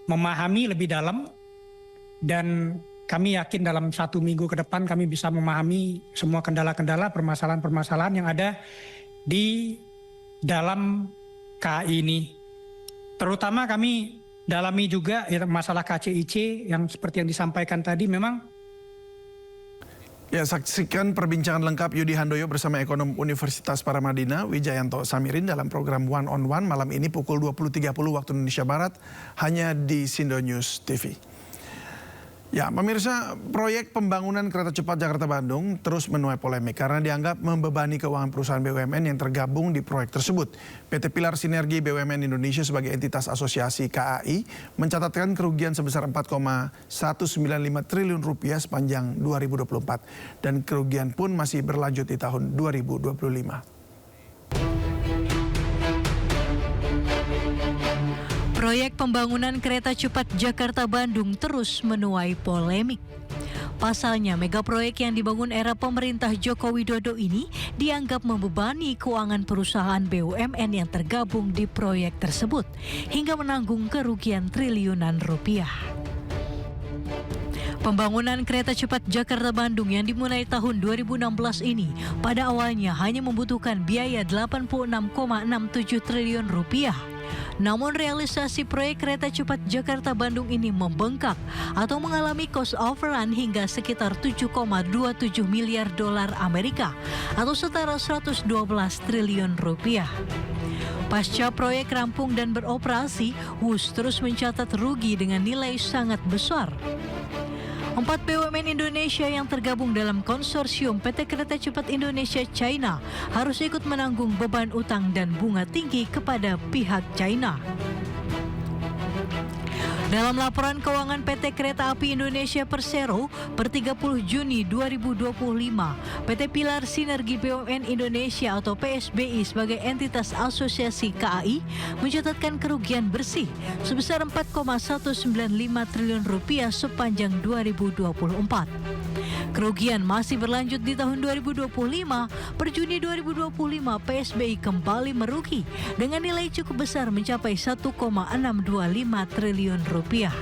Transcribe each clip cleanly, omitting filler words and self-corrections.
memahami lebih dalam, dan kami yakin dalam 1 minggu ke depan kami bisa memahami semua kendala-kendala, permasalahan-permasalahan yang ada di dalam KAI ini. Terutama kami dalami juga masalah KCIC yang seperti yang disampaikan tadi. Memang ya, saksikan perbincangan lengkap Yudi Handoyo bersama ekonom Universitas Paramadina Wijayanto Samirin dalam program One on One malam ini pukul 20.30 waktu Indonesia Barat hanya di Sindo News TV. Ya, pemirsa, proyek pembangunan kereta cepat Jakarta-Bandung terus menuai polemik karena dianggap membebani keuangan perusahaan BUMN yang tergabung di proyek tersebut. PT Pilar Sinergi BUMN Indonesia sebagai entitas asosiasi KAI mencatatkan kerugian sebesar 4,195 triliun rupiah sepanjang 2024 dan kerugian pun masih berlanjut di tahun 2025. Proyek pembangunan kereta cepat Jakarta-Bandung terus menuai polemik. Pasalnya, mega proyek yang dibangun era pemerintah Joko Widodo ini dianggap membebani keuangan perusahaan BUMN yang tergabung di proyek tersebut hingga menanggung kerugian triliunan rupiah. Pembangunan kereta cepat Jakarta-Bandung yang dimulai tahun 2016 ini pada awalnya hanya membutuhkan biaya 86,67 triliun rupiah. Namun realisasi proyek kereta cepat Jakarta-Bandung ini membengkak atau mengalami cost overrun hingga sekitar 7,27 miliar dolar Amerika atau setara 112 triliun rupiah. Pasca proyek rampung dan beroperasi, WUS terus mencatat rugi dengan nilai sangat besar. 4 BUMN Indonesia yang tergabung dalam konsorsium PT Kereta Cepat Indonesia China harus ikut menanggung beban utang dan bunga tinggi kepada pihak China. Dalam laporan keuangan PT Kereta Api Indonesia Persero per 30 Juni 2025, PT Pilar Sinergi BUMN Indonesia atau PSBI sebagai entitas asosiasi KAI mencatatkan kerugian bersih sebesar 4,195 triliun rupiah sepanjang 2024. Kerugian masih berlanjut di tahun 2025. Per Juni 2025, PSBI kembali merugi dengan nilai cukup besar mencapai 1,625 triliun rupiah.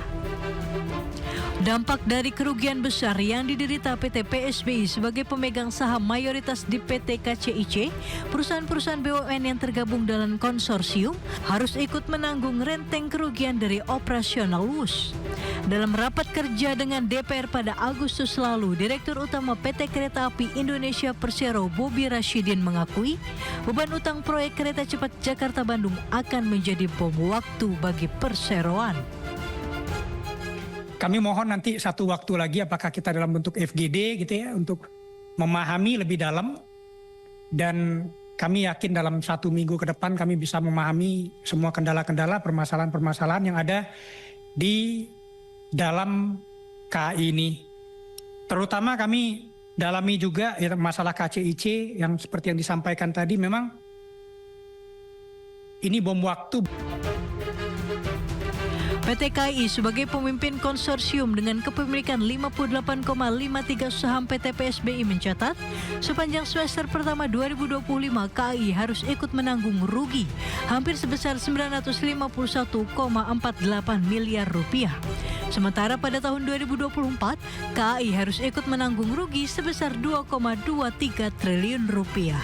Dampak dari kerugian besar yang diderita PT PSBI sebagai pemegang saham mayoritas di PT KCIC, perusahaan-perusahaan BUMN yang tergabung dalam konsorsium harus ikut menanggung renteng kerugian dari operasional WUS. Dalam rapat kerja dengan DPR pada Agustus lalu, Direktur Utama PT Kereta Api Indonesia Persero Bobi Rashidin mengakui beban utang proyek kereta cepat Jakarta-Bandung akan menjadi bom waktu bagi perseroan. kami mohon nanti satu waktu lagi apakah kita dalam bentuk FGD gitu ya untuk memahami lebih dalam, dan kami yakin dalam 1 minggu ke depan kami bisa memahami semua kendala-kendala, permasalahan-permasalahan yang ada di dalam KAI ini. Terutama kami dalami juga ya, masalah KCIC yang seperti yang disampaikan tadi. Memang ini bom waktu. PT KAI sebagai pemimpin konsorsium dengan kepemilikan 58,53 saham PT PSBI mencatat, sepanjang semester pertama 2025 KAI harus ikut menanggung rugi hampir sebesar 951,48 miliar rupiah. Sementara pada tahun 2024, KAI harus ikut menanggung rugi sebesar 2,23 triliun rupiah.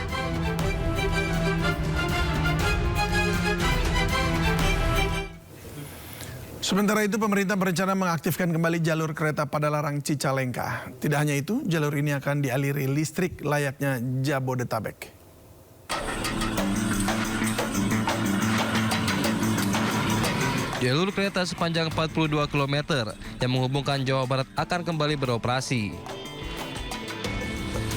Sementara itu, pemerintah berencana mengaktifkan kembali jalur kereta Padalarang Cicalengka. Tidak hanya itu, jalur ini akan dialiri listrik layaknya Jabodetabek. Jalur kereta sepanjang 42 km yang menghubungkan Jawa Barat akan kembali beroperasi.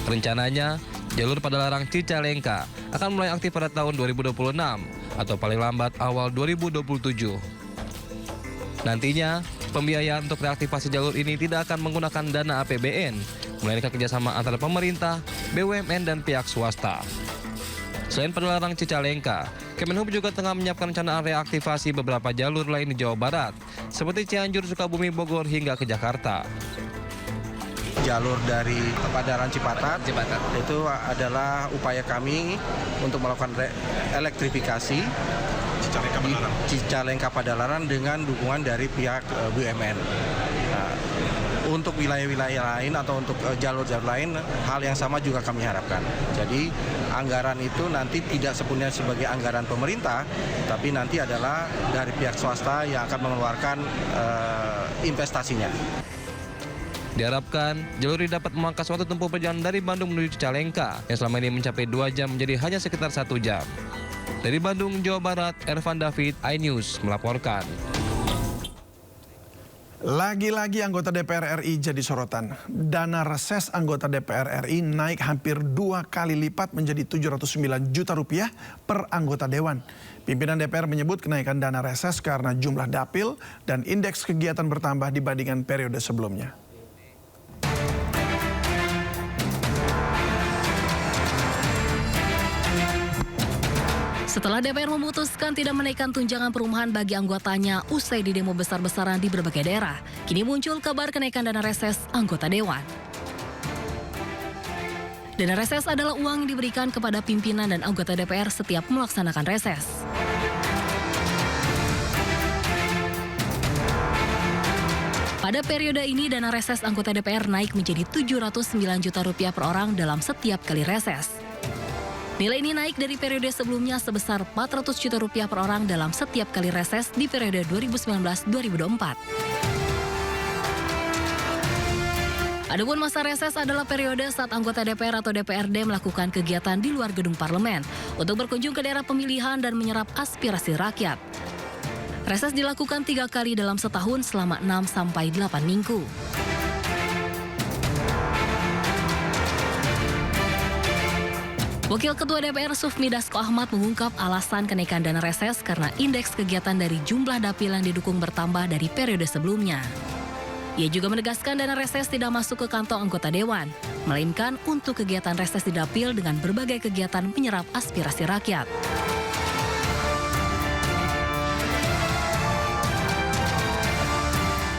Rencananya, jalur Padalarang Cicalengka akan mulai aktif pada tahun 2026 atau paling lambat awal 2027. Nantinya, pembiayaan untuk reaktivasi jalur ini tidak akan menggunakan dana APBN, melainkan kerjasama antara pemerintah, BUMN, dan pihak swasta. Selain Padalarang Cicalengka, Kemenhub juga tengah menyiapkan rencana reaktivasi beberapa jalur lain di Jawa Barat, seperti Cianjur, Sukabumi, Bogor, hingga ke Jakarta. Jalur dari Padalarang Cipatat itu adalah upaya kami untuk melakukan elektrifikasi Cicalengka Padalarang dengan dukungan dari pihak BUMN. Nah, untuk wilayah-wilayah lain atau untuk jalur-jalur lain, hal yang sama juga kami harapkan. Jadi anggaran itu nanti tidak sepenuhnya sebagai anggaran pemerintah, tapi nanti adalah dari pihak swasta yang akan mengeluarkan investasinya. Diharapkan jalur ini dapat memangkas waktu tempuh perjalanan dari Bandung menuju Cicalengka yang selama ini mencapai 2 jam menjadi hanya sekitar 1 jam. Dari Bandung, Jawa Barat, Ervan David, iNews melaporkan. Lagi-lagi anggota DPR RI jadi sorotan. Dana reses anggota DPR RI naik hampir 2 kali lipat menjadi 709 juta rupiah per anggota dewan. Pimpinan DPR menyebut kenaikan dana reses karena jumlah dapil dan indeks kegiatan bertambah dibandingkan periode sebelumnya. Setelah DPR memutuskan tidak menaikkan tunjangan perumahan bagi anggotanya usai di demo besar-besaran di berbagai daerah, kini muncul kabar kenaikan dana reses anggota dewan. Dana reses adalah uang yang diberikan kepada pimpinan dan anggota DPR setiap melaksanakan reses. Pada periode ini, dana reses anggota DPR naik menjadi 709 juta rupiah per orang dalam setiap kali reses. Nilai ini naik dari periode sebelumnya sebesar 400 juta rupiah per orang dalam setiap kali reses di periode 2019-2024. Adapun masa reses adalah periode saat anggota DPR atau DPRD melakukan kegiatan di luar gedung parlemen untuk berkunjung ke daerah pemilihan dan menyerap aspirasi rakyat. Reses dilakukan 3 kali dalam setahun selama 6-8 minggu. Wakil Ketua DPR Sufmi Dasko Ahmad mengungkap alasan kenaikan dana reses karena indeks kegiatan dari jumlah dapil yang didukung bertambah dari periode sebelumnya. Ia juga menegaskan dana reses tidak masuk ke kantong anggota dewan, melainkan untuk kegiatan reses di dapil dengan berbagai kegiatan menyerap aspirasi rakyat.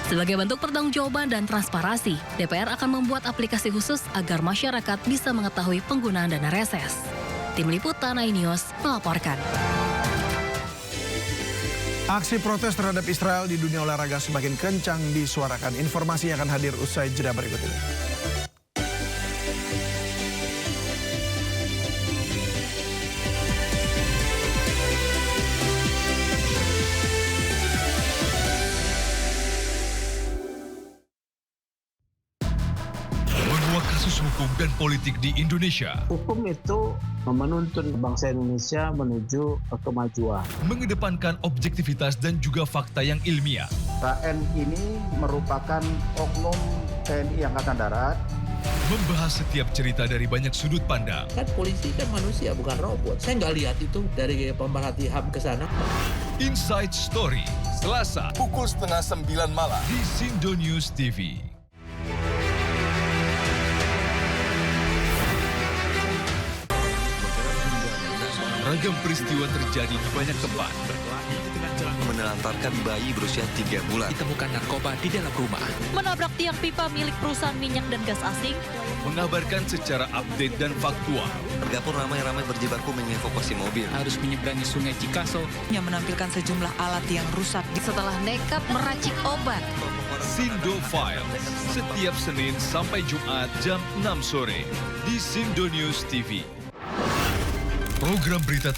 Sebagai bentuk pertanggungjawaban dan transparansi, DPR akan membuat aplikasi khusus agar masyarakat bisa mengetahui penggunaan dana reses. Tim Liputan iNews melaporkan. Aksi protes terhadap Israel di dunia olahraga semakin kencang disuarakan. Informasi yang akan hadir usai jeda berikut ini. Kasus hukum dan politik di Indonesia. Hukum itu menuntun bangsa Indonesia menuju kemajuan. Mengedepankan objektivitas dan juga fakta yang ilmiah. KN ini merupakan oknum TNI Angkatan Darat. Membahas setiap cerita dari banyak sudut pandang. Kan polisi kan manusia bukan robot. Saya nggak lihat itu dari pemerhati HAM ke sana. Inside Story, Selasa pukul 8:30 malam di Sindo News TV. Ragam peristiwa terjadi di banyak tempat. Menelantarkan bayi berusia 3 bulan. Ditemukan narkoba di dalam rumah. Menabrak tiang pipa milik perusahaan minyak dan gas asing. Mengabarkan secara update dan faktual. Warga pun ramai-ramai berjibaku mengevakuasi mobil. Harus menyeberangi sungai Cikaso. Yang menampilkan sejumlah alat yang rusak. Setelah nekat meracik obat. Sindo Files, setiap Senin sampai Jumat jam 6 sore di Sindo News TV. Program berita